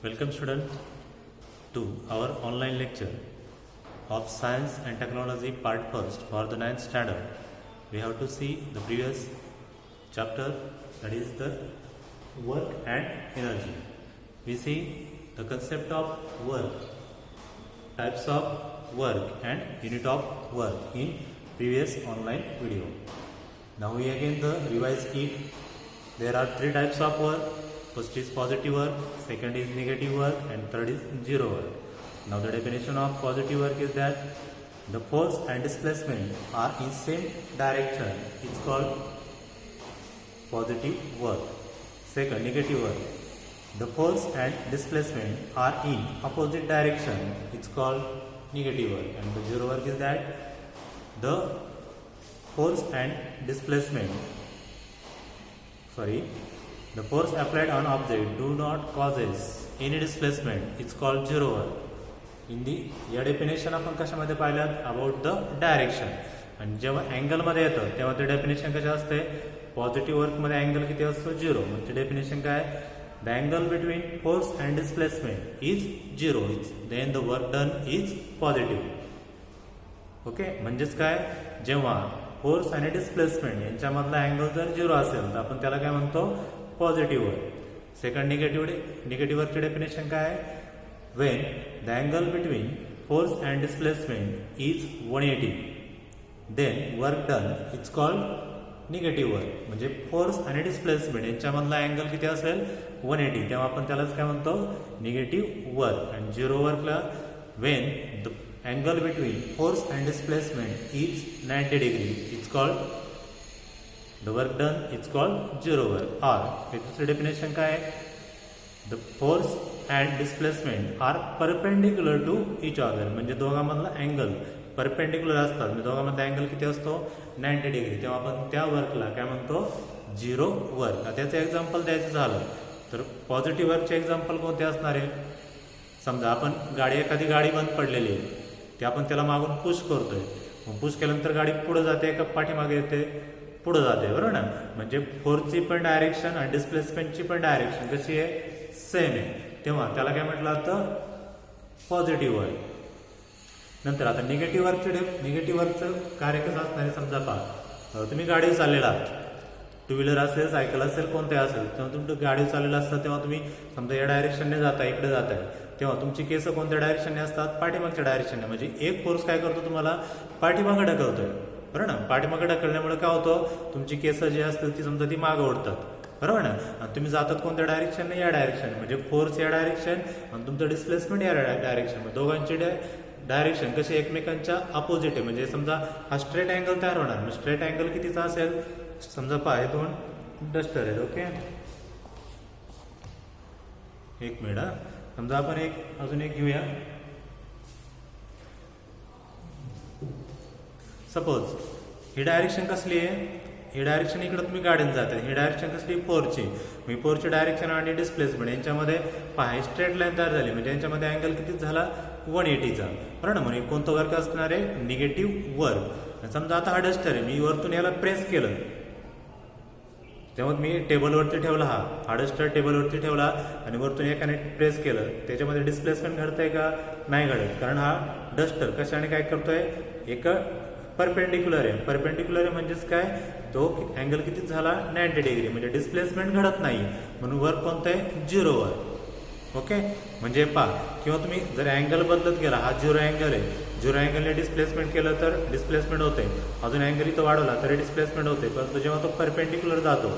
Welcome student to our online lecture of Science and Technology part first for the 9th standard. We have to see the previous chapter, that is the work and energy. We see the concept of work, types of work and unit of work in previous online video. Now we again revise it. There are three types of work. First is positive work, second is negative work, and third is zero work. Now the definition of positive work is that the force and displacement are in same direction. It's called positive work. Second, negative work. The force and displacement are in opposite direction. It's called negative work. And the zero work is that the force and displacement, the force applied on object do not causes any displacement. It's called zero work. In the या definition आपण कशामध्ये पाहिल्यात about the direction. आणि जेव्हा अँगलमध्ये येतं तेव्हा ते डेफिनेशन कशा असते, पॉझिटिव्ह वर्कमध्ये अँगल किती असतो, झिरो. मग ते डेफिनेशन काय, the angle between force and displacement is zero, then the work done is positive. Okay, म्हणजेच काय, जेव्हा फोर्स आणि डिस्प्लेसमेंट यांच्यामधला अँगल जर झिरो असेल तर आपण त्याला काय म्हणतो, पॉझिटिव्ह वर्क. सेकंड, निगेटिव्ह वर्कची डेफिनेशन काय, when the angle between force and displacement is 180 then work done it's called negative work. म्हणजे फोर्स आणि डिस्प्लेसमेंट यांच्यामधला अँगल किती असेल, 180, तेव्हा आपण त्यालाच काय म्हणतो, निगेटिव्ह वर्क. आणि झिरो वर्कला when the angle between force and displacement is 90 degree it's called the work done it's called zero work. Or दुसरी डेफिनेशन काय आहे, the force and displacement are perpendicular to each other. म्हणजे दोघांमधला angle perpendicular असतात. म्हणजे दोघांमधला angle किती असतो, 90 डिग्री. तेव्हा आपण त्या वर्कला काय म्हणतो, झिरो वर्क. त्याचं एक्झाम्पल द्यायचं झालं तर पॉझिटिव्ह वर्कचे एक्झाम्पल कोणते असणार आहे, समजा आपण एखादी गाडी बंद पडलेली आहे, ते आपण त्याला मागून पुश करतोय. मग पुश केल्यानंतर गाडी पुढे जाते का पाठीमागे येते, पुढे जाते, बरोबर ना. म्हणजे फोर्सची पण डायरेक्शन आणि डिस्प्लेसमेंटची पण डायरेक्शन कशी आहे, सेम आहे. तेव्हा त्याला काय म्हटलं जातं, पॉझिटिव्ह वर्क. नंतर आता निगेटिव्ह वर्कचं कार्य कसं असणार आहे, समजा पहा, तुम्ही गाडी चाललेला आहात, टू व्हीलर असेल, सायकल असेल, कोणत्याही असेल, तेव्हा तुम्ही गाडी चाललेला असतात तेव्हा तुम्ही समजा या डायरेक्शनने जाता, इकडे जाताय, तेव्हा तुमची केस कोणत्या डायरेक्शनने असतात, पाठीमागच्या डायरेक्शनने. म्हणजे एक फोर्स काय करतो, तुम्हाला पाठीमागं ढकलतोय, बरोबर ना. पाठीमागं ढकलण्यामुळे काय होतं, तुमची केस जी असतील ती समजा ती मागं ओढतात, बरोबर ना. आणि तुम्ही जातात कोणत्या डायरेक्शनने, या डायरेक्शन. म्हणजे फोर्स या डायरेक्शन आणि तुमचं डिस्प्लेसमेंट या डायरेक्शन. दोघांची डायरेक्शन कशी एकमेकांच्या अपोजिट आहे. म्हणजे समजा हा स्ट्रेट अँगल तयार होणार. मग स्ट्रेट अँगल कितीचा असेल, समजा पहा, हे दोन डस्टर आहेत, ओके, एक मिनिट. समजा आपण अजून एक घेऊया. सपोज ही डायरेक्शन कसली आहे, ही डायरेक्शन इकडे तुम्ही गाडीने जात आहे, ही डायरेक्शन कसली, फोरची. मी फोरची डायरेक्शन आणि डिस्प्लेसमेंट यांच्यामध्ये पहा स्ट्रेट लाईन तयार झाली. म्हणजे यांच्यामध्ये अँगल कितीच झाला, 180चा, बरोबर ना. म्हणजे कोणतं वर्क असणार आहे, निगेटिव्ह वर्क. समजा आता हा डस्टर आहे, मी वरतून याला प्रेस केलं, तेव्हा मी टेबलवरती ठेवला, हा डस्टर टेबलवरती ठेवला आणि वरतून एकाने प्रेस केलं, त्याच्यामध्ये डिस्प्लेसमेंट घडतंय का, नाही घडत. कारण हा डस्टर कशाने काय करतोय, एक परपेंडिक्युलर आहे. परपेंडिक्युलर आहे म्हणजेच काय, तो अँगल किती झाला, 90 डिग्री. म्हणजे डिस्प्लेसमेंट घडत नाही, म्हणून वर्क कोणतं आहे, झिरो वर्क. ओके, म्हणजे पहा, किंवा तुम्ही जर अँगल बदलत गेला, हा झिरो अँगल आहे, झिरो अँगलने डिस्प्लेसमेंट केलं तर डिस्प्लेसमेंट होते, अजून अँगल इथं वाढवला तरी डिस्प्लेसमेंट होते. परंतु जेव्हा तो परपेंडिक्युलर जातो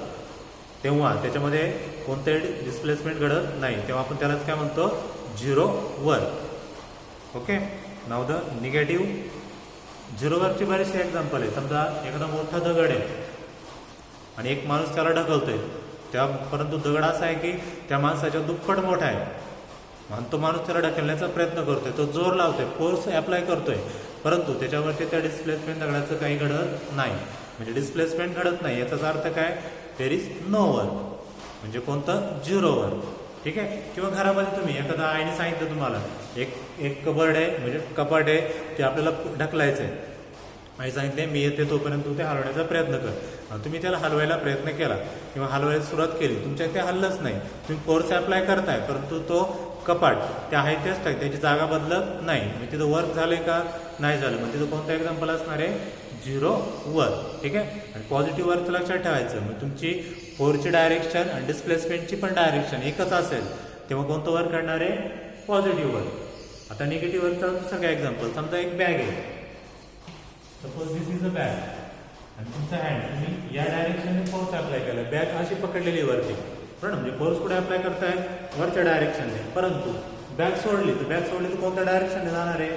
तेव्हा त्याच्यामध्ये कोणतंही डिस्प्लेसमेंट घडत नाही, तेव्हा आपण त्यालाच काय म्हणतो, झिरो वर्क. ओके, नाव द निगेटिव्ह झिरो वर्कची बरेचसे एक्झाम्पल आहे. समजा एखादा मोठा दगड आहे आणि एक माणूस त्याला ढकलतोय, परंतु दगड असा आहे की त्या माणसाच्या दुप्पट मोठा आहे आणि तो माणूस त्याला ढकलण्याचा प्रयत्न करतोय, तो जोर लावतोय, फोर्स अप्लाय करतोय, परंतु त्याच्यावरती त्या डिस्प्लेसमेंट दगडाचं काही घडत नाही. म्हणजे डिस्प्लेसमेंट घडत नाही, याचाच अर्थ काय, देर इज नो वर्क. म्हणजे कोणतं, झिरो वर्क. ठीक आहे. किंवा घरामध्ये तुम्ही एखादा आईने सांगितलं तुम्हाला, एक कबर्ड आहे, म्हणजे कपाट आहे, ते आपल्याला ढकलायचं आहे, आई सांगितले मी येते तोपर्यंत तू ते हलवण्याचा प्रयत्न कर. तुम्ही त्याला हलवायला प्रयत्न केला किंवा हलवायला सुरुवात केली, तुमच्या ते हललंच नाही, तुम्ही फोर्स अप्लाय करताय, परंतु तो कपाट ते आहे तेच टाक, त्याची जागा बदलत नाही. म्हणजे तिथं वर्क झालंय का नाही झालं, म्हणजे तिथं कोणतं एक्झाम्पल असणार आहे 0 वर. ठीक आहे. आणि पॉझिटिव्ह वर्कचं लक्षात ठेवायचं, मग तुमची फोर्सची डायरेक्शन आणि डिस्प्लेसमेंटची पण डायरेक्शन एकच असेल तेव्हा कोणतं वर्क करणार आहे पॉझिटिव्ह वर्क. आता निगेटिव्ह वर्कचं दुसरं काय एक्झाम्पल, समजा एक बॅग आहे, suppose this is a bag, आणि तुमचा हँड तुम्ही या डायरेक्शनने फोर्स अप्लाय केला, बॅग अशी पकडलेली वरती, बरोबर. म्हणजे फोर्स कुठे अप्लाय करताय वरच्या डायरेक्शनने, परंतु बॅग सोडली तर कोणत्या डायरेक्शनने जाणार आहे,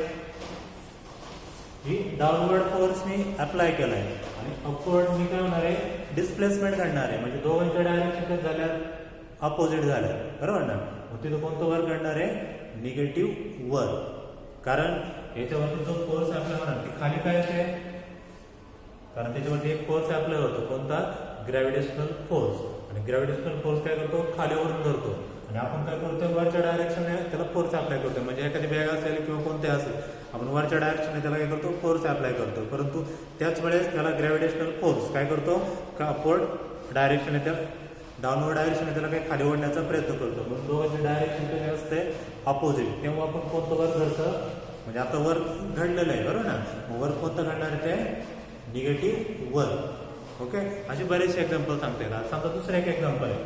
ही डाऊनवर्ड फोर्सनी अप्लाय केलाय, आणि अपवर्ड मी काय होणार आहे डिस्प्लेसमेंट घडणार आहे, म्हणजे दोघांच्या डायरेक्शन झाल्या अपोजिट झाल्या, बरोबर ना. मग तिथं कोणतं वर्क घडणार आहे निगेटिव्ह वर्क, कारण याच्यावरती जो फोर्स अप्लाय होणार ते खाली काय येते, कारण त्याच्यावरती एक फोर्स अप्लाय होतो, कोणता ग्रॅव्हिटेशनल फोर्स, आणि ग्रॅव्हिटेशनल फोर्स काय करतो खाली ओढून धरतो, आणि आपण काय करतो वरच्या डायरेक्शनने त्याला फोर्स अप्लाय करतो. म्हणजे एखादी बॅग असेल किंवा कोणते असेल, आपण वरच्या डायरेक्शनने त्याला काय करतो फोर्स अप्लाय करतो, परंतु त्याच वेळेस त्याला ग्रॅव्हिटेशनल फोर्स काय करतो का अपवर्ड डायरेक्शनने त्या डाऊनवर्ड डायरेक्शनने त्याला काही खाली ओढण्याचा प्रयत्न करतो. म्हणून दोघांची डायरेक्शन काय असते अपोजिट, तेव्हा आपण कोणतं वर्क घडतं, म्हणजे आता वर्क घडलेलं आहे, बरोबर ना. मग वर्क कोणतं घडणार आहे ते निगेटिव्ह वर्क. ओके. असे बरेचसे एक्झाम्पल सांगता येतात. समजा दुसरं एक एक्झाम्पल आहे,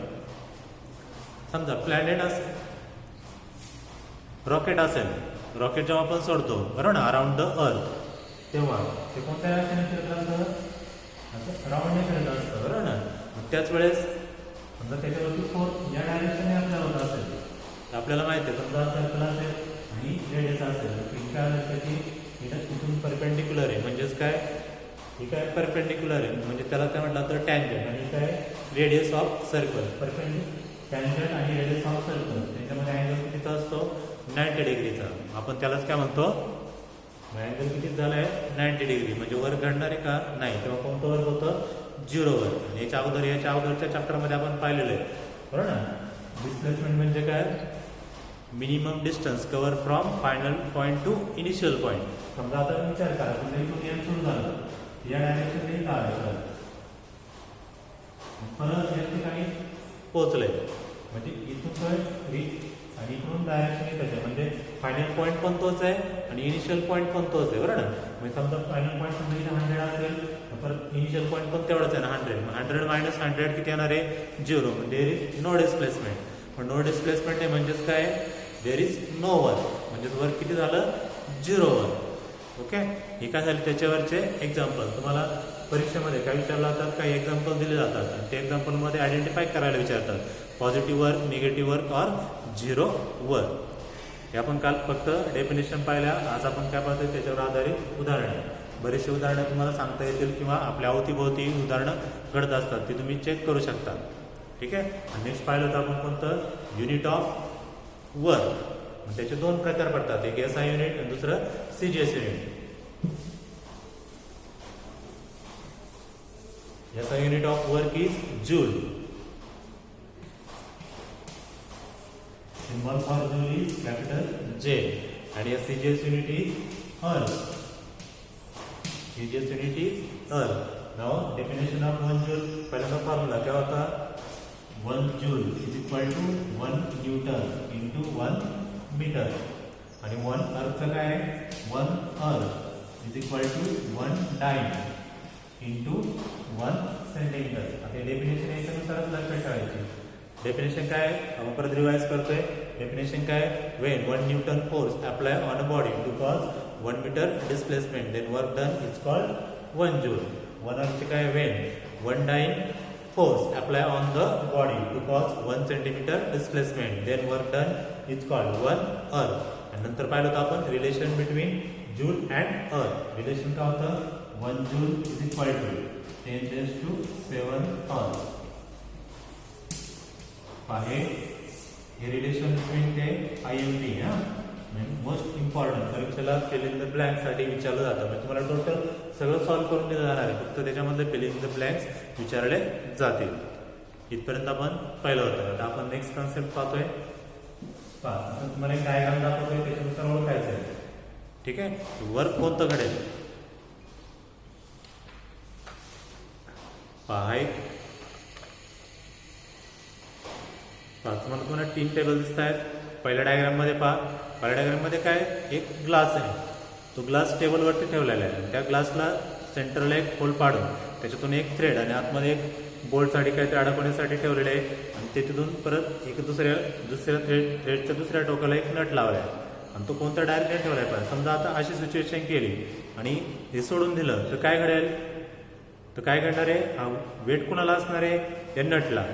समजा प्लॅनेट असेल, रॉकेट असेल, रॉकेट जेव्हा आपण सोडतो बरोबर ना अराउंड द अर्थ, तेव्हा ते कोणत्या डायरेक्शनने फिरत असतं, असं राऊंडने फिरत असतं, बरोबर ना. त्याच वेळेस समजा त्याच्यावरती फोर्स या डायरेक्शनने आपल्याला होत असेल, तर आपल्याला माहिती आहे समजा सर्कल असेल आणि रेडियस असेल, काय असेल की इथून परपेंडिक्युलर आहे, म्हणजेच काय ही काय परपेंडिक्युलर आहे, म्हणजे त्याला काय म्हटलं तर टँजंट, आणि काय रेडियस ऑफ सर्कल, टँजंट आणि रेडियस ऑफ सर्कल, त्याच्यामध्ये अँगल कितीचा असतो 90 डिग्रीचा. आपण त्यालाच काय म्हणतो अँगल किती झाला आहे 90 डिग्री, म्हणजे वर्क घडणार आहे का नाही, तेव्हा कोणतं वर्क होतं 0 वर्क. आणि याच्या अगोदरच्या चॅप्टरमध्ये आपण पाहिलेलं आहे, बरोबर ना. डिस्प्लेसमेंट म्हणजे काय minimum distance cover from final point two initial point. समजा आता विचार करा तुम्ही एम सुरू झालं या डायरेक्शनने काढायचं, परत या ठिकाणी पोहोचलंय, म्हणजे इथून काय आणि इकडून डायरेक्शन येत आहे, म्हणजे फायनल पॉईंट पण तोच आहे आणि इनिशियल पॉईंट पण तोच आहे, बरोबर ना. म्हणजे समजा फायनल पॉईंट समजा इथे 100 असेल, परत इनिशियल पॉईंट पण तेवढंच आहे ना 100. 100 मायनस 100 किती येणार आहे 0, म्हणजे देअर इज नो डिस्प्लेसमेंट. पण नो डिस्प्लेसमेंट आहे म्हणजेच काय देअर इज नो वर्क, म्हणजेच वर्क किती झालं 0 वर्क. ओके. हे काय झाले त्याच्यावरचे एक्झाम्पल. तुम्हाला परीक्षेमध्ये काय विचारलं जातात, काही एक्झाम्पल दिले जातात आणि ते एक्झाम्पलमध्ये आयडेंटिफाय करायला विचारतात, पॉझिटिव्ह वर्क, निगेटिव्ह वर्क और 0 वर्क. हे आपण काल फक्त डेफिनेशन पाहिल्या, आज आपण काय पाहतोय त्याच्यावर आधारित उदाहरणे. बरेचसे उदाहरणं तुम्हाला सांगता येतील किंवा आपल्या अवतीभोवती उदाहरणं घडत असतात, ते तुम्ही चेक करू शकता. ठीक आहे. नेक्स्ट पाहिलं तर आपण कोणतं युनिट ऑफ वर्क. त्याचे दोन प्रकार पडतात, एक SI युनिट आणि दुसरं CGS unit. SI unit of work is joule. Symbol for joule is capital J, and a CGS unit is earth. CGS unit is earth. Now definition of 1 joule, पहला formula क्या होता 1 joule is equal to 1 Newton into 1 meter. आणि 1 earth काय आहे 1 earth is equal to 1 dyne into 1 centimeter. आता definition याच्यानुसारच लक्षात ठेवायची. Definition काय आपण परत रिवाइज करतोय. डेफिनेशन काय when 1 Newton force apply on a body to cause 1 meter displacement, then work done is called 1 joule. 1 अर्थ काय when 1 dyne force apply on the body to cause 1 centimeter displacement, then work done is called 1 earth. आणि नंतर पाहिलं तर आपण relation between joule and अर्थ. Relation काय होतं 1 joule is equal to 10 raised to 7 earth. हे रिलेशन बिटवीन ते IMP मोस्ट इम्पॉर्टंट परीक्षेला फिल इन द ब्लँक्स साठी विचारलं जातं. म्हणजे तुम्हाला टोटल सगळं सॉल्व्ह करून दिलं जाणार आहे, फक्त त्याच्यामध्ये फिल इन द ब्लँक्स विचारले जातील. इथपर्यंत आपण पाहिलं होतं. आता आपण नेक्स्ट कॉन्सेप्ट पाहतोय. तुम्हाला एक डायग्राम दाखवतोय, त्याच्यानुसार ओळखायचं आहे. ठीक आहे. वर्क कोणतं घडेल पहा. तुम्हाला 3 टेबल दिसत आहेत. पहिल्या डायग्राममध्ये पहा. पहिल्या डायग्राममध्ये काय, एक ग्लास आहे. तो ग्लास टेबलवरती ठेवलेला आहे आणि त्या ग्लासला सेंटरला एक होल पाडून त्याच्यातून एक थ्रेड आणि आतमध्ये एक बोल्टसाठी काहीतरी अडकवण्यासाठी ठेवलेले आहे आणि ते तिथून परत एक दुसऱ्या थ्रेडच्या दुसऱ्या टोकाला एक नट लावला आहे आणि तो कोणता डायरेक्शन ठेवला आहे. पण समजा आता अशी सिच्युएशन केली आणि हे सोडून दिलं तर काय घडेल, तर काय घडणार आहे, हा वेट कुणाला असणार आहे, या नटला.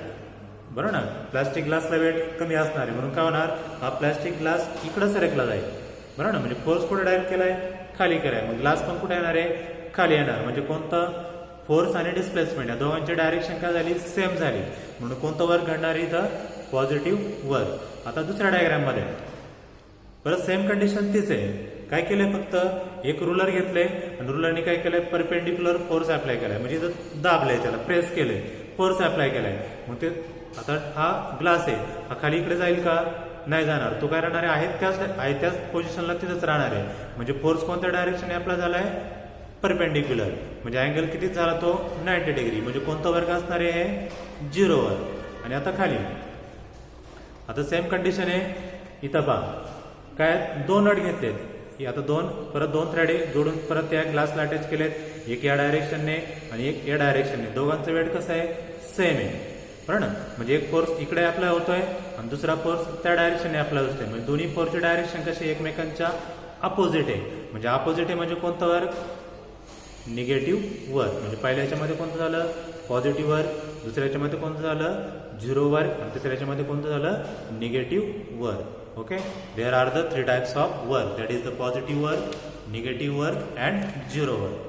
बरोबर ना, प्लास्टिक ग्लासला वेट कमी असणार आहे म्हणून काय होणार, हा प्लास्टिक ग्लास इकडं सरकला जाईल. बरोबर ना, म्हणजे फोर्स कुठे डायरेक्ट केलाय, खाली केलाय. मग ग्लास पण कुठे येणार आहे, खाली येणार. म्हणजे कोणतं, फोर्स आणि डिस्प्लेसमेंट या दोघांची डायरेक्शन काय झाली, सेम झाली. म्हणून कोणतं वर्क घडणार इथं, पॉझिटिव्ह वर्क. आता दुसऱ्या डायग्राममध्ये परत सेम कंडिशन तीच आहे. काय केलंय, फक्त एक रुलर घेतलंय आणि रुलरने काय केलंय, परपेंडिक्युलर फोर्स अप्लाय केलाय. म्हणजे इथं दाबलंय, त्याला प्रेस केलंय, फोर्स अप्लाय केलाय. मग ते आता हा ग्लास आहे, हा खाली इकडे जाईल का, नाही जाणार. तो काय राहणार आहे, त्याच पोझिशनला तिथंच राहणार आहे. म्हणजे फोर्स कोणत्या डायरेक्शन अप्लाय झालाय, परपेंडिक्युलर. म्हणजे अँगल किती झाला तो, 90 डिग्री. म्हणजे कोणता वर्ग असणार आहे, 0 वर. आणि आता खाली आता सेम कंडिशन आहे. इथं पहा काय, दोन नट घेतलेत. आता परत दोन थ्रेड जोडून परत त्या ग्लासला अटॅच केलेत. एक या डायरेक्शनने आणि एक या डायरेक्शनने. दोघांचं वेट कसं आहे, सेम आहे. बरोबर ना, म्हणजे एक फोर्स इकडे अप्लाय होतोय आणि दुसरा फोर्स त्या डायरेक्शनने अप्लाय होतोय. म्हणजे दोन्ही फोर्सची डायरेक्शन कशी एकमेकांच्या अपोजिट आहे. म्हणजे अपोजिट आहे म्हणजे कोणतं वर्क, निगेटिव्ह वर्क. म्हणजे पहिल्या याच्यामध्ये कोणतं झालं, पॉझिटिव्ह वर्क. दुसऱ्या याच्यामध्ये कोणतं झालं, 0 वर्क. आणि तिसऱ्या याच्यामध्ये कोणतं झालं, negative work. Okay, there are the 3 types of work, that is the positive work, negative work and 0 work.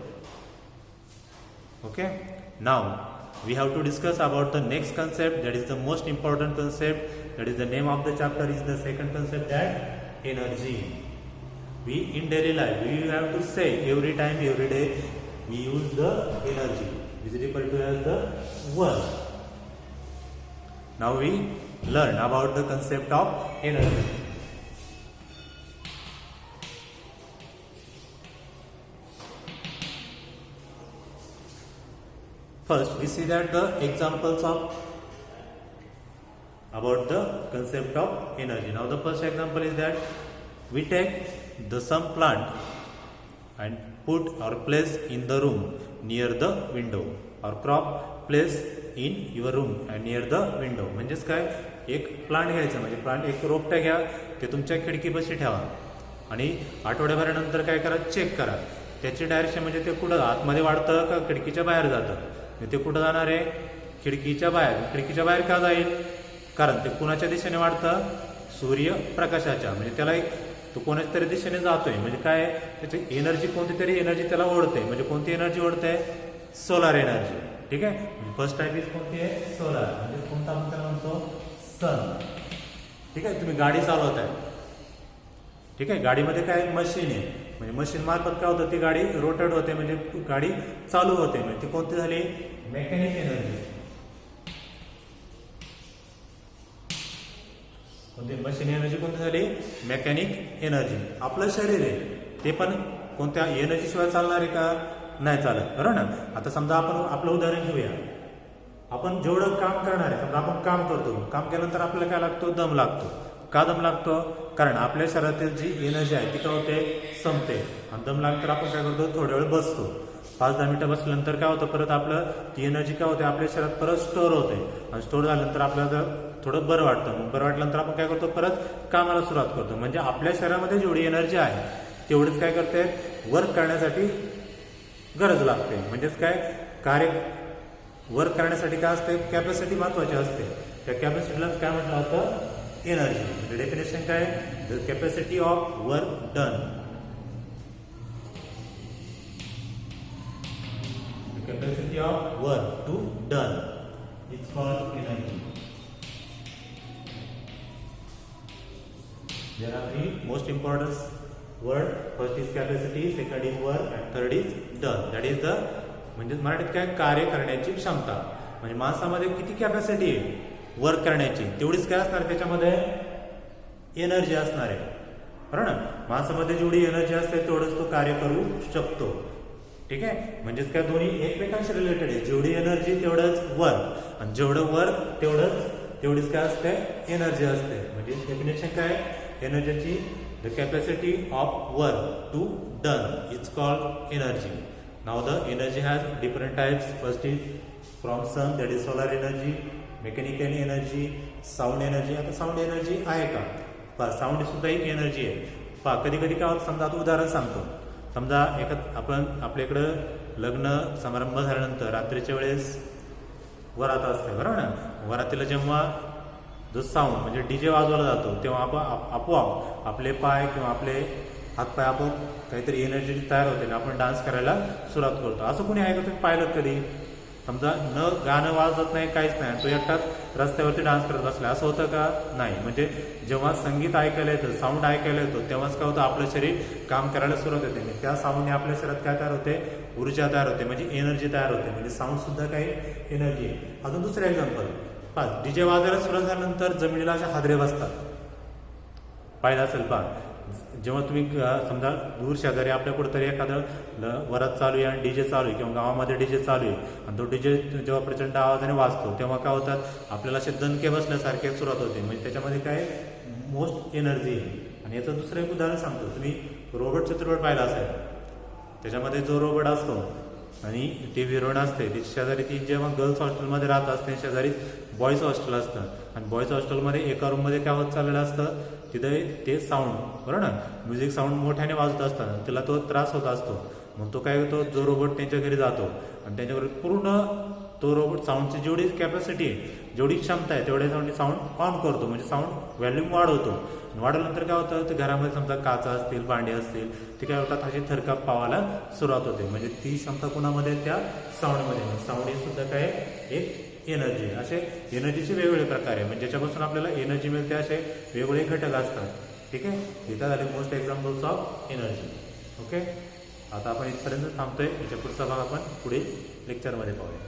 Okay, now we have to discuss about the next concept, that is the most important concept, that is the name of the chapter is the second concept, that energy. We in daily life we have to say every time, every day we use the energy, which is referred to as the work. Now we learn about the concept of energy. First, we see that the examples of about the concept of energy. Now, the first example is that we take some plant and put or place in the room near the window, or crop place in your room and near the window. म्हणजेच काय, एक plant घ्यायचं, म्हणजे plant एक रोपटं घ्या, ते तुमच्या खिडकीपाशी ठेवा आणि आठवड्याभरानंतर काय करा, चेक करा त्याची डायरेक्शन. म्हणजे ते कुठं आतमध्ये वाढतं का खिडकीच्या बाहेर जातं. ते कुठं जाणार आहे, खिडकीच्या बाहेर. खिडकीच्या बाहेर का जाईल, कारण ते कुणाच्या दिशेने वाढतं, सूर्यप्रकाशाच्या. म्हणजे त्याला एक, तो कोणाच्या तरी दिशेने जातोय. म्हणजे काय, त्याची एनर्जी कोणती तरी एनर्जी त्याला ओढते. म्हणजे कोणती एनर्जी ओढते, सोलार एनर्जी. ठीक आहे, फर्स्ट टाईप इज कोणती आहे, सोलार. म्हणजे कोणता आपण त्याला म्हणतो, सन. ठीक आहे, तुम्ही गाडी चालवताय. ठीक आहे, गाडीमध्ये काय, मशीन आहे. म्हणजे मशीन मार्फत काय होतं, ती गाडी रोटेट होते, म्हणजे गाडी चालू होते. म्हणजे ती कोणती झाली, मेकॅनिक एनर्जी. कोणती, मशीन एनर्जी कोणती झाली, मेकॅनिक एनर्जी. आपलं शरीर आहे ते पण कोणत्या एनर्जी शिवाय चालणार आहे का, नाही चालत. बरोबर ना. आता समजा आपण आपलं उदाहरण घेऊया. आपण जेवढं काम करणार आहे, समजा आपण काम करतो, काम केल्यानंतर आपल्याला काय लागतो, दम लागतो. का दम लागतो, कारण आपल्या शरीरातील जी एनर्जी आहे ती काय होते, संपते. आणि दम लागल्यानंतर आपण काय करतो, थोड्या वेळ बसतो. 5-10 मिनिटं बसल्यानंतर काय होतं, परत आपलं ती एनर्जी काय होते, आपल्या शरीरात परत स्टोअर होते. आणि स्टोअर झाल्यानंतर आपल्याला थोडं बरं वाटतं. मग बरं वाटल्यानंतर आपण काय करतो, परत कामाला सुरुवात करतो. म्हणजे आपल्या शरीरामध्ये जेवढी एनर्जी आहे तेवढीच काय करते, वर्क करण्यासाठी गरज लागते. म्हणजेच काय, कार्य वर्क करण्यासाठी काय असते, कॅपॅसिटी महत्वाची असते. त्या कॅपॅसिटीलाच काय म्हटलं होतं, एनर्जी. डेफिनेशन काय, the capacity of work done. The capacity of work to done is called energy. There are 3 most important word. First is capacity, second is work, and third is done. That is the, म्हणजे मराठीत काय, कार्य करण्याची क्षमता. म्हणजे माणसामध्ये किती capacity आहे वर्क करण्याची, तेवढीच काय असणार त्याच्यामध्ये, एनर्जी असणार आहे. बरोबर ना. माणसामध्ये जेवढी एनर्जी असते तेवढंच तो कार्य करू शकतो. ठीक आहे, म्हणजेच काय, दोन्ही एकमेकांशी रिलेटेड आहे. जेवढी एनर्जी तेवढंच वर्क, आणि जेवढं वर्क तेवढीच काय असते, एनर्जी असते. म्हणजे डेफिनेशन काय आहे एनर्जीची the capacity of work to done is called energy. Now the energy has different types. First is from sun that is solar energy, mechanical energy, sound energy. आता साऊंड एनर्जी आहे का पहा sound सुद्धा एक energy आहे. पहा कधी कधी काय समजा आता उदाहरण सांगतो. समजा आपण आपल्या इकडं लग्न समारंभ झाल्यानंतर रात्रीच्या वेळेस वरात असते बरोबर ना. वरातीला जेव्हा जो साऊंड म्हणजे डीजे वाजवला जातो तेव्हा आपण आपोआप आपले पाय किंवा आपले हातपाय आपोआप काहीतरी एनर्जी तयार होते आणि आपण डान्स करायला सुरुवात करतो. असं कोणी आहे का तुम्ही पाहिलं कधी? समजा न गाणं वाजत नाही काहीच नाही तो एकटाच रस्त्यावरती डान्स करत बसला असं होतं का? नाही. म्हणजे जेव्हा संगीत ऐकायला येतं साऊंड ऐकायला येतो तेव्हाच काय होतं आपलं शरीर काम करायला सुरुवात होते. त्या साऊंडने आपल्या शरीरात काय तयार होते? ऊर्जा तयार होते म्हणजे एनर्जी तयार होते. म्हणजे साऊंड सुद्धा काही एनर्जी आहे. अजून दुसरं एक्झाम्पल पहा डीजे वाजायला सुरुवात झाल्यानंतर जमिनीला अशा हादरे बसतात. पाहिलं असेल पहा जेव्हा तुम्ही समजा दूर शेजारी आपल्या कुठेतरी एखादं वरात चालू आहे आणि डीजे चालू आहे किंवा गावामध्ये डीजे चालू आहे आणि तो डीजे जेव्हा प्रचंड आवाजाने वाजतो तेव्हा काय होतात आपल्याला असे दणके बसल्यासारखे सुरुवात होते. म्हणजे त्याच्यामध्ये काय मोस्ट एनर्जी आहे. आणि याचं दुसरं एक उदाहरण सांगतो. तुम्ही रोबोट चित्रपट पाहिला असेल. त्याच्यामध्ये जो रोबोट असतो आणि ते हिरोईन असते ती शेजारी ती जेव्हा गर्ल्स हॉस्टेलमध्ये राहत असते शेजारी बॉईज हॉस्टेल असतं आणि बॉईज हॉस्टेलमध्ये एका रूममध्ये काय होत चाललेलं असतं तिथे ते साऊंड बरोबर ना म्युझिक साऊंड मोठ्याने वाजत असताना त्याला तो त्रास होत असतो. मग तो काय होतो जो रोबोट त्यांच्या घरी जातो आणि त्यांच्याकडे पूर्ण तो रोबोट साऊंडची जेवढी कॅपॅसिटी आहे जेवढी क्षमता आहे तेवढ्या साऊंड ऑन करतो. म्हणजे साऊंड व्हॅल्यूम वाढवतो. वाढवल्यानंतर काय होतं ते घरामध्ये समजा काचा असतील भांडे असतील ते काय होतात अशी थरकाप पावायला सुरुवात होते. म्हणजे ती क्षमता कोणामध्ये त्या साऊंडमध्ये. साऊंड हे सुद्धा काय एक एनर्जी. असे एनर्जीचे वेगवेगळे प्रकार आहे म्हणजे ज्याच्यापासून आपल्याला एनर्जी मिळते असे वेगवेगळे घटक असतात. ठीक आहे. इथं झाले most examples of energy. Okay आता आपण इथपर्यंत थांबतोय. याच्या पुढचा भाग आपण पुढील लेक्चरमध्ये पाहूया.